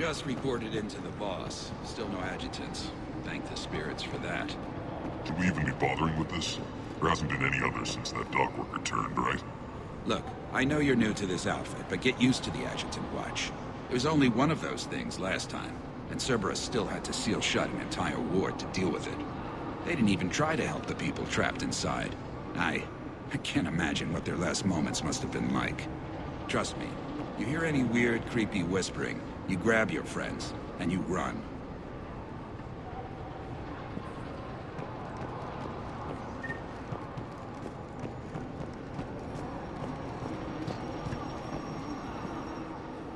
Just reported into the boss. Still no adjutants. Thank the spirits for that. Should we even be bothering with this? There hasn't been any others since that dockworker returned, right? Look, I know you're new to this outfit, but get used to the adjutant watch. It was only one of those things last time, and Cerberus still had to seal shut an entire ward to deal with it. They didn't even try to help the people trapped inside. I can't imagine what their last moments must have been like. Trust me, you hear any weird, creepy whispering, you grab your friends, and you run.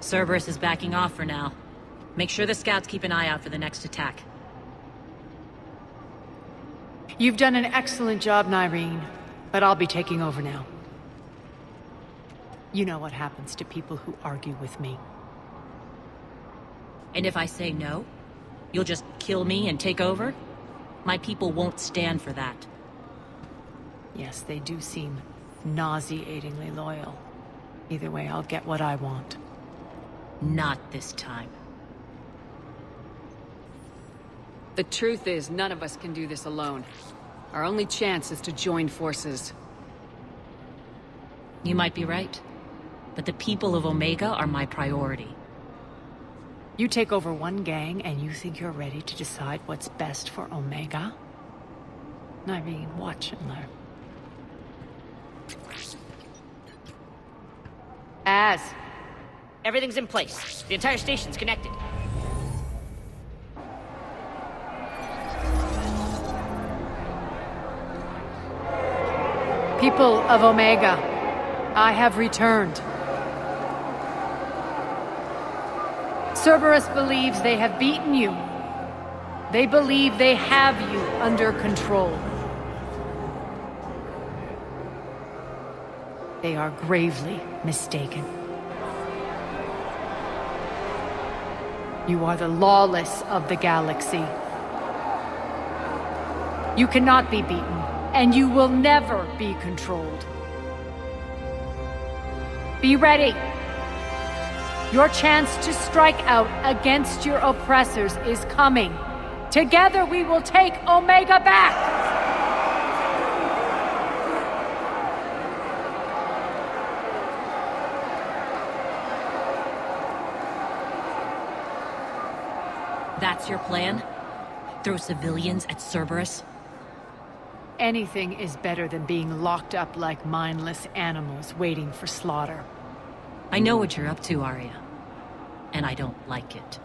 Cerberus is backing off for now. Make sure the scouts keep an eye out for the next attack. You've done an excellent job, Nyreen, but I'll be taking over now. You know what happens to people who argue with me. And if I say no, you'll just kill me and take over? My people won't stand for that. Yes, they do seem nauseatingly loyal. Either way, I'll get what I want. Not this time. The truth is, none of us can do this alone. Our only chance is to join forces. You might be right, but the people of Omega are my priority. You take over one gang and you think you're ready to decide what's best for Omega? Nyreen, watch and learn. Everything's in place. The entire station's connected. People of Omega, I have returned. Cerberus believes they have beaten you. They believe they have you under control. They are gravely mistaken. You are the lawless of the galaxy. You cannot be beaten, and you will never be controlled. Be ready. Your chance to strike out against your oppressors is coming. Together we will take Omega back! That's your plan? Throw civilians at Cerberus? Anything is better than being locked up like mindless animals waiting for slaughter. I know what you're up to, Arya. And I don't like it.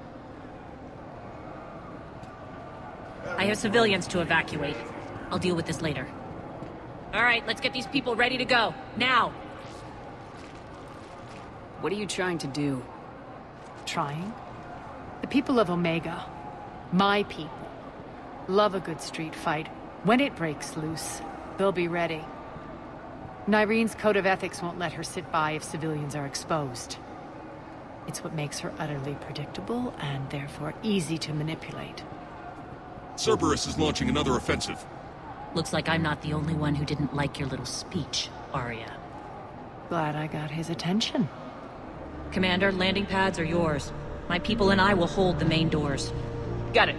I have civilians to evacuate. I'll deal with this later. All right, let's get these people ready to go. Now! What are you trying to do? Trying? The people of Omega, my people, love a good street fight. When it breaks loose, they'll be ready. Nyreen's code of ethics won't let her sit by if civilians are exposed. It's what makes her utterly predictable and therefore easy to manipulate. Cerberus is launching another offensive. Looks like I'm not the only one who didn't like your little speech, Arya. Glad I got his attention. Commander, landing pads are yours. My people and I will hold the main doors. Got it.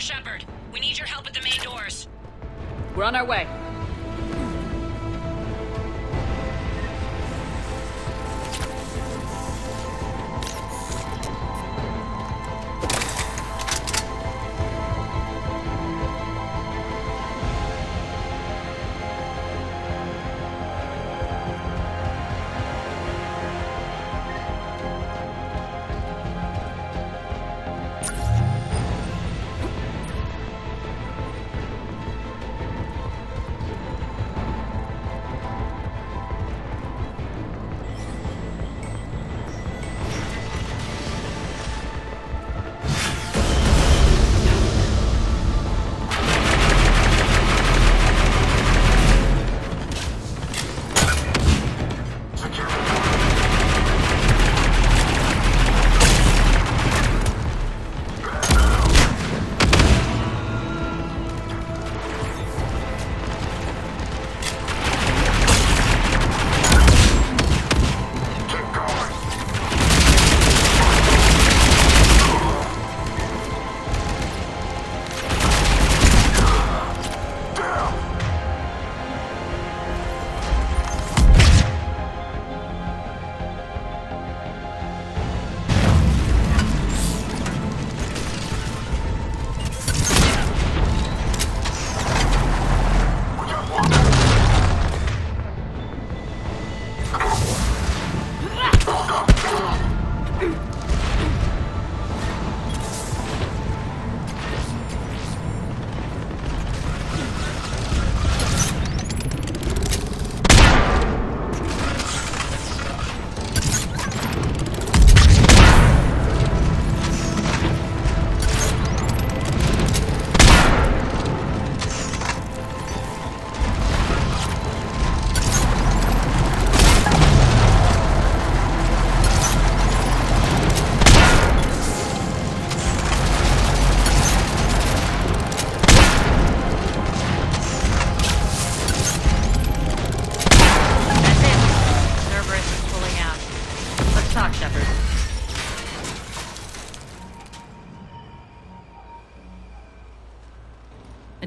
Shepard. We need your help at the main doors. We're on our way.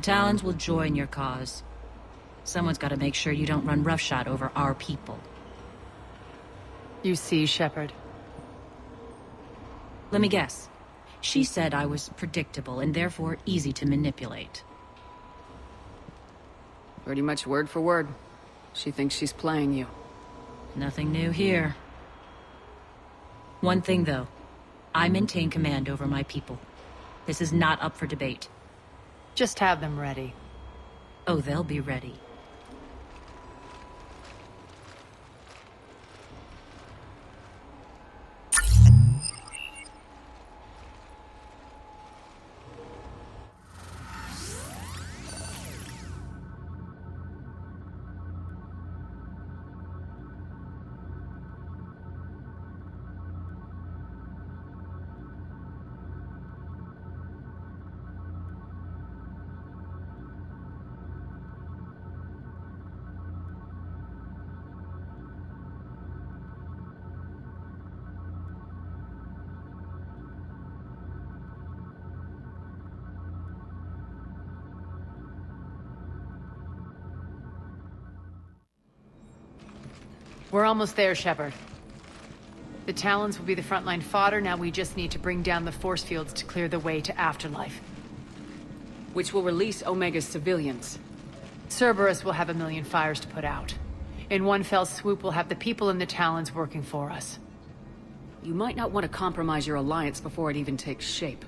The Talons will join your cause. Someone's got to make sure you don't run roughshod over our people. You see, Shepard. Let me guess. She said I was predictable and therefore easy to manipulate. Pretty much word for word. She thinks she's playing you. Nothing new here. One thing, though. I maintain command over my people. This is not up for debate. Just have them ready. Oh, they'll be ready. We're almost there, Shepard. The Talons will be the frontline fodder, now we just need to bring down the force fields to clear the way to Afterlife. Which will release Omega's civilians. Cerberus will have a million fires to put out. In one fell swoop, we'll have the people in the Talons working for us. You might not want to compromise your alliance before it even takes shape.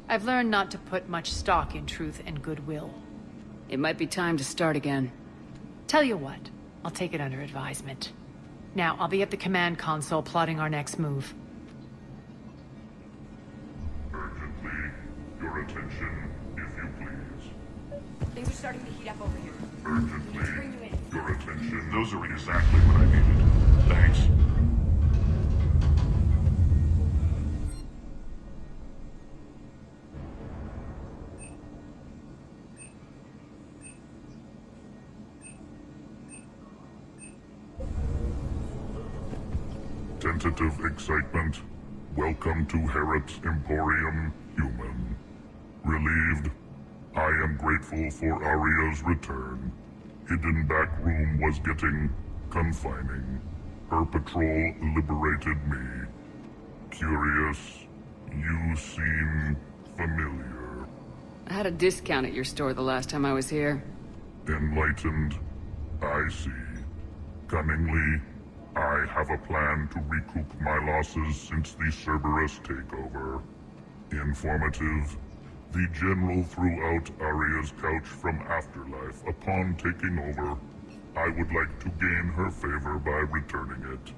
I've learned not to put much stock in truth and goodwill. It might be time to start again. Tell you what, I'll take it under advisement. Now, I'll be at the command console plotting our next move. Urgently, your attention, if you please. Things are starting to heat up over here. Urgently, Bring you in. your attention. Those are exactly what I needed. Thanks. Tentative excitement. Welcome to Herod's Emporium, human. Relieved, I am grateful for Aria's return. Hidden back room was getting confining. Her patrol liberated me. Curious, you seem familiar. I had a discount at your store the last time I was here. Enlightened, I see. Cunningly, I have a plan to recoup my losses since the Cerberus takeover. Informative, the General threw out Aria's couch from Afterlife upon taking over. I would like to gain her favor by returning it.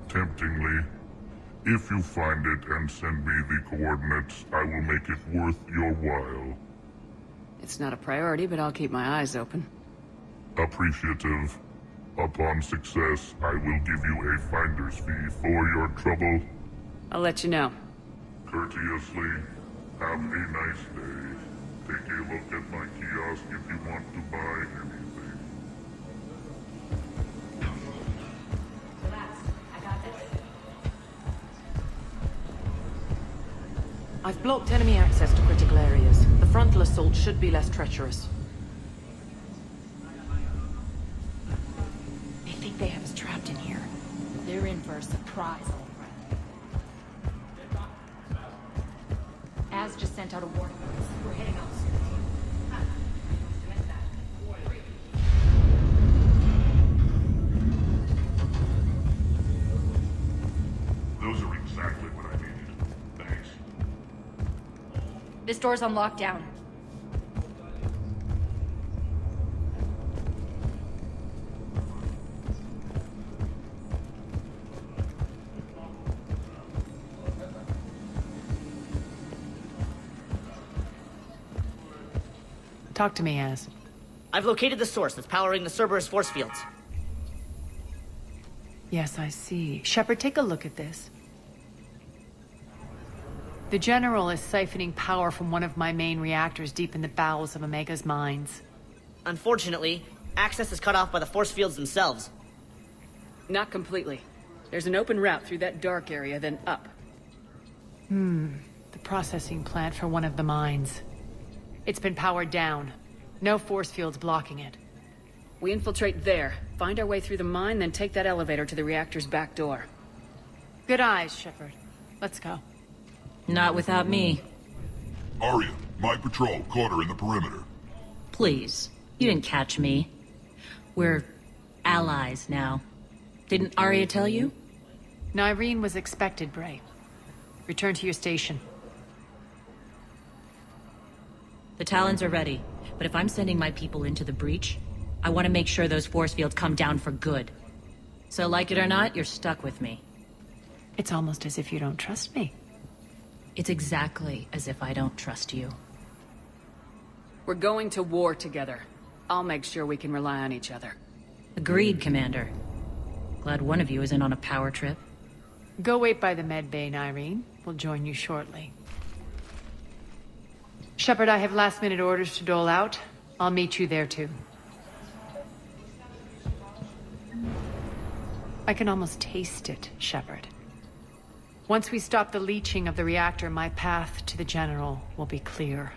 Temptingly, if you find it and send me the coordinates, I will make it worth your while. It's not a priority, but I'll keep my eyes open. Appreciative. Upon success, I will give you a finder's fee for your trouble. I'll let you know. Courteously, have a nice day. Take a look at my kiosk if you want to buy anything. I've blocked enemy access to critical areas. The frontal assault should be less treacherous. They think they have us trapped in here. They're in for a surprise, all right. Az just sent out a warning. We're heading out soon. Those are exactly what I needed. Thanks. This door's on lockdown. Talk to me, Az. I've located the source that's powering the Cerberus force fields. Yes, I see. Shepard, take a look at this. The General is siphoning power from one of my main reactors deep in the bowels of Omega's mines. Unfortunately, access is cut off by the force fields themselves. Not completely. There's an open route through that dark area, then up. The processing plant for one of the mines. It's been powered down. No force fields blocking it. We infiltrate there, find our way through the mine, then take that elevator to the reactor's back door. Good eyes, Shepard. Let's go. Not without me. Aria, my patrol caught her in the perimeter. Please. You didn't catch me. We're allies now. Didn't Arya tell you? Nyreen was expected, Bray. Return to your station. The Talons are ready, but if I'm sending my people into the breach, I want to make sure those force fields come down for good. So like it or not, you're stuck with me. It's almost as if you don't trust me. It's exactly as if I don't trust you. We're going to war together. I'll make sure we can rely on each other. Agreed, Commander. Glad one of you isn't on a power trip. Go wait by the med bay, Nyreen. We'll join you shortly. Shepard, I have last-minute orders to dole out. I'll meet you there, too. I can almost taste it, Shepard. Once we stop the leaching of the reactor, my path to the General will be clear.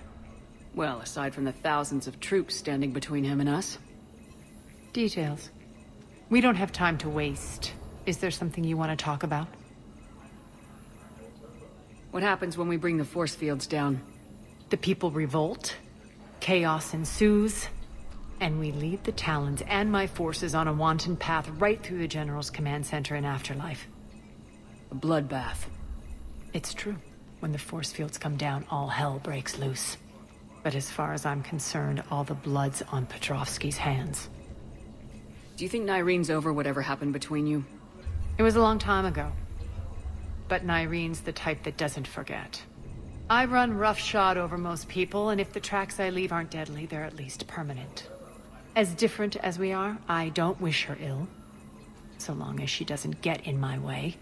Well, aside from the thousands of troops standing between him and us. Details. We don't have time to waste. Is there something you want to talk about? What happens when we bring the force fields down? The people revolt, chaos ensues, and we lead the Talons and my forces on a wanton path right through the General's command center in Afterlife. A bloodbath. It's true. When the force fields come down, all hell breaks loose. But as far as I'm concerned, all the blood's on Petrovsky's hands. Do you think Nyreen's over whatever happened between you? It was a long time ago. But Nyreen's the type that doesn't forget. I run roughshod over most people, and if the tracks I leave aren't deadly, they're at least permanent. As different as we are, I don't wish her ill. So long as she doesn't get in my way.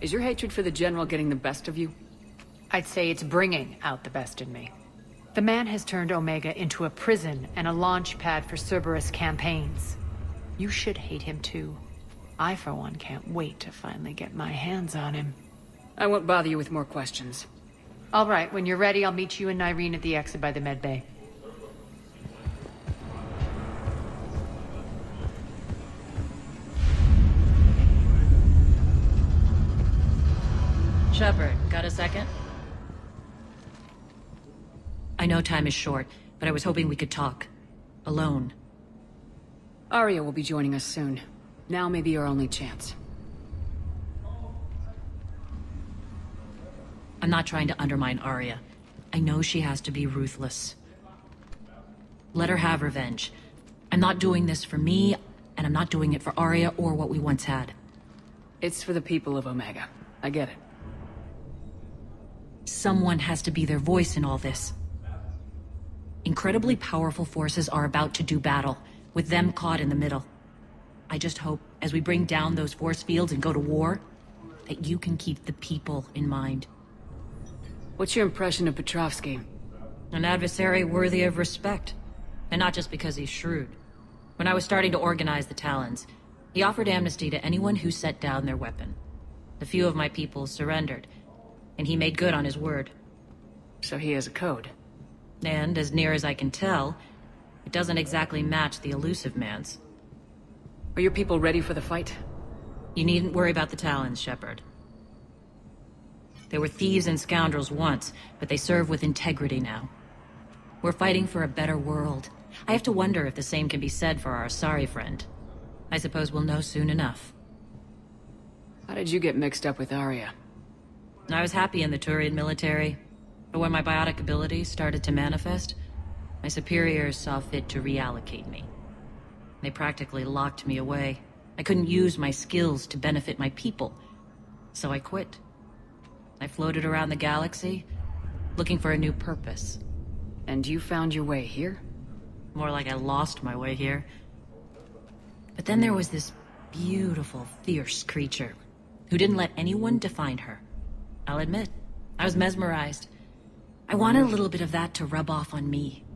Is your hatred for the General getting the best of you? I'd say it's bringing out the best in me. The man has turned Omega into a prison and a launch pad for Cerberus campaigns. You should hate him too. I, for one, can't wait to finally get my hands on him. I won't bother you with more questions. All right, when you're ready, I'll meet you and Irene at the exit by the med bay. Shepard, got a second? I know time is short, but I was hoping we could talk. Alone. Arya will be joining us soon. Now may be our only chance. I'm not trying to undermine Arya. I know she has to be ruthless. Let her have revenge. I'm not doing this for me, and I'm not doing it for Arya or what we once had. It's for the people of Omega. I get it. Someone has to be their voice in all this. Incredibly powerful forces are about to do battle, with them caught in the middle. I just hope, as we bring down those force fields and go to war, that you can keep the people in mind. What's your impression of Petrovsky? An adversary worthy of respect. And not just because he's shrewd. When I was starting to organize the Talons, he offered amnesty to anyone who set down their weapon. A few of my people surrendered, and he made good on his word. So he has a code. And, as near as I can tell, it doesn't exactly match the elusive man's. Are your people ready for the fight? You needn't worry about the Talons, Shepard. They were thieves and scoundrels once, but they serve with integrity now. We're fighting for a better world. I have to wonder if the same can be said for our Asari friend. I suppose we'll know soon enough. How did you get mixed up with Arya? I was happy in the Turian military, but when my biotic abilities started to manifest, my superiors saw fit to reallocate me. They practically locked me away. I couldn't use my skills to benefit my people, so I quit. I floated around the galaxy, looking for a new purpose. And you found your way here? More like I lost my way here. But then there was this beautiful, fierce creature who didn't let anyone define her. I'll admit, I was mesmerized. I wanted a little bit of that to rub off on me.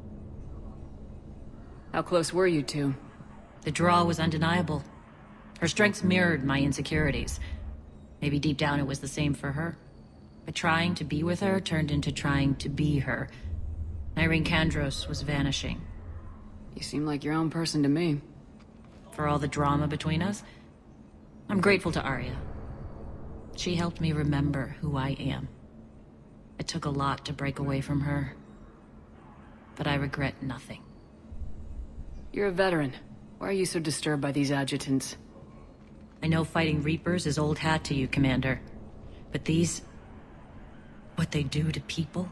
How close were you two? The draw was undeniable. Her strengths mirrored my insecurities. Maybe deep down it was the same for her. But trying to be with her turned into trying to be her. Irene Kandros was vanishing. You seem like your own person to me. For all the drama between us, I'm grateful to Arya. She helped me remember who I am. It took a lot to break away from her, but I regret nothing. You're a veteran. Why are you so disturbed by these adjutants? I know fighting Reapers is old hat to you, Commander. But these... what they do to people?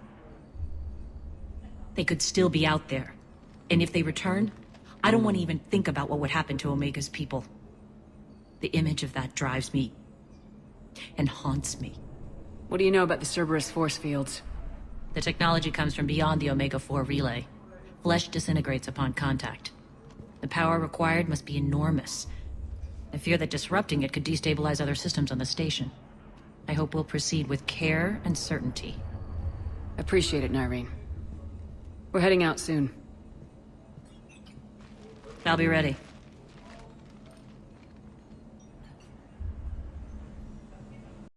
They could still be out there. And if they return, I don't want to even think about what would happen to Omega's people. The image of that drives me and haunts me. What do you know about the Cerberus force fields? The technology comes from beyond the Omega-4 relay. Flesh disintegrates upon contact. The power required must be enormous. I fear that disrupting it could destabilize other systems on the station. I hope we'll proceed with care and certainty. Appreciate it, Nyreen. We're heading out soon. I'll be ready.